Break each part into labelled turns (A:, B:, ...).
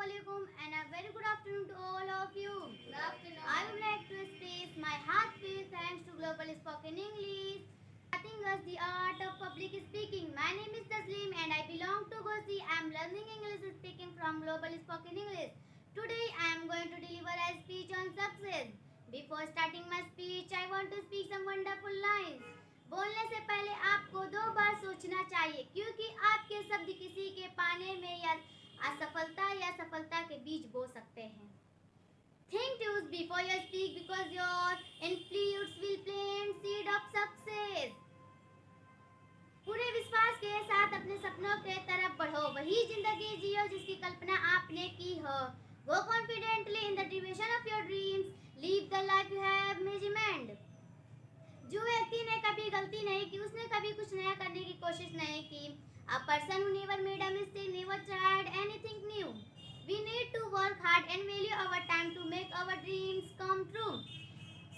A: Assalamualaikum and a very good afternoon to all of you.
B: Good afternoon.
A: I would like to express my heartfelt thanks to Global Spoken English starting us the art of public speaking. My name is Taslim and I belong to Gosi. I am learning English speaking from Global Spoken English. Today I am going to deliver a speech on success. Before starting my speech, I want to speak some wonderful lines. बोलने से पहले आपको 2 बार सोचना चाहिए क्योंकि आपके शब्द किसी के पाने में या असफलता या सफलता के बीज बो सकते हैं. Think twice before you speak because your influence will plant seed of success. पूरे विश्वास के साथ अपने सपनों के तरफ बढ़ो. वही जिंदगी जियो जिसकी कल्पना आपने की हो. Go confidently in the direction of your dreams. Live the life you have imagined. जो व्यक्ति ने कभी गलती नहीं की उसने कभी कुछ नया करने की कोशिश नहीं की. A person who never made a mistake never tried anything new. We need to work hard and value our time to make our dreams come true.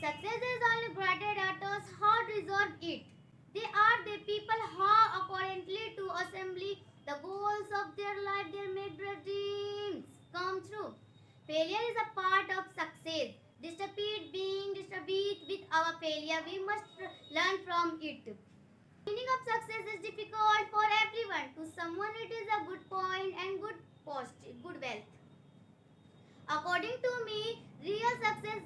A: Success is only granted at those who deserve it. They are the people who accordingly to assembly the goals of their life they make their dreams come true. Failure is a part of success. Despite being disturbed with our failure, we must learn from it. Meaning of success is difficult for everyone. To someone it is a good point and good wealth. According to me, real success